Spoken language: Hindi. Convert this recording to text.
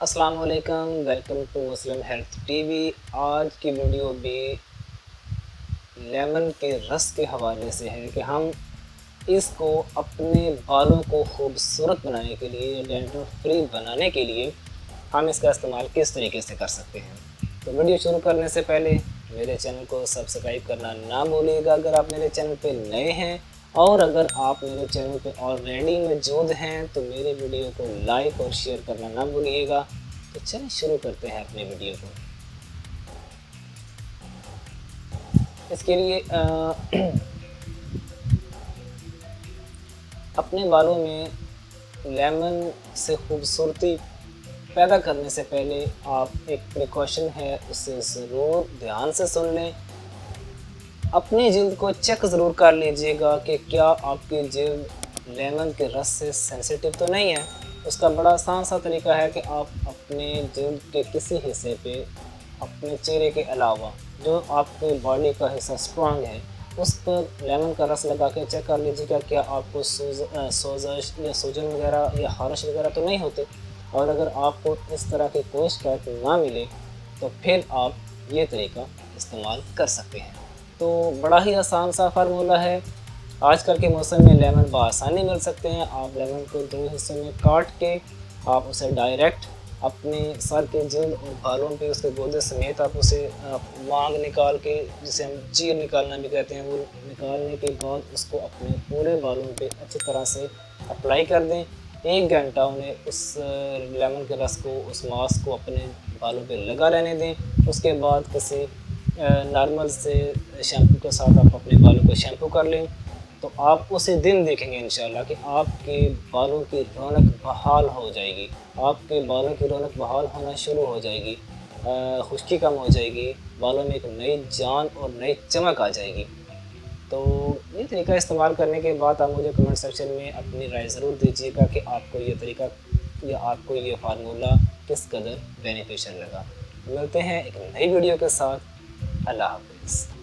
अस्सलाम वालेकुम, welcome to Muslim health TV. आज की वीडियो भी लेमन के रस के हवाले से है कि हम इसको अपने बालों को खूबसूरत बनाने के लिए, डैंड्रफ फ्री बनाने के लिए हम इसका इस्तेमाल किस तरीके से कर सकते हैं। तो वीडियो शुरू करने से पहले मेरे चैनल को सब्सक्राइब करना ना भूलिएगा अगर आप मेरे चैनल पे नए हैं, और अगर आप मेरे चैनल पे ऑलरेडी मौजूद हैं तो मेरे वीडियो को लाइक और शेयर करना ना भूलिएगा। तो चलिए शुरू करते हैं अपने वीडियो को। इसके लिए अपने बालों में लेमन से खूबसूरती पैदा करने से पहले आप एक प्रिकॉशन है उसे ज़रूर ध्यान से सुन लें। अपनी जिल्द को चेक ज़रूर कर लीजिएगा कि क्या आपकी जिल्द लेमन के रस से सेंसिटिव तो नहीं है। उसका बड़ा आसान सा तरीका है कि आप अपने जिल्द के किसी हिस्से पे अपने चेहरे के अलावा जो आपके बॉडी का हिस्सा स्ट्रांग है उस पर लेमन का रस लगा के चेक कर लीजिएगा क्या आपको सोजश या सूजन वगैरह या खारिश वगैरह तो नहीं होते। और अगर आपको इस तरह की कोई शिकायत ना मिले तो फिर आप ये तरीका इस्तेमाल कर सकते हैं। तो बड़ा ही आसान सा फार्मूला है। आजकल के मौसम में लेमन बआसानी मिल सकते हैं। आप लेमन को दो हिस्सों में काट के आप उसे डायरेक्ट अपने सर के जल्द और बालों पे उसके गोदे समेत आप उसे मांग निकाल के, जिसे हम चीर निकालना भी कहते हैं, वो निकालने के बाद उसको अपने पूरे बालों पे अच्छी तरह से अप्लाई कर दें। 1 घंटा उन्हें उस लेमन के रस को, उस मास्क को अपने बालों पे लगा रहने दें। उसके बाद किसी नॉर्मल से शैम्पू के साथ आप अपने बालों को शैम्पू कर लें तो आप उसी दिन देखेंगे इंशाल्लाह कि आपके बालों की रौनक बहाल हो जाएगी। आपके बालों की रौनक बहाल होना शुरू हो जाएगी, खुश्की कम हो जाएगी, बालों में एक नई जान और नई चमक आ जाएगी। तो ये तरीका इस्तेमाल करने के बाद आप मुझे कमेंट सेक्शन में अपनी राय ज़रूर दीजिएगा कि आपको ये तरीका या आपको ये फार्मूला किस कदर बेनिफिशियल लगा। मिलते हैं एक नई वीडियो के साथ। अल्लाह हाफ़िज़।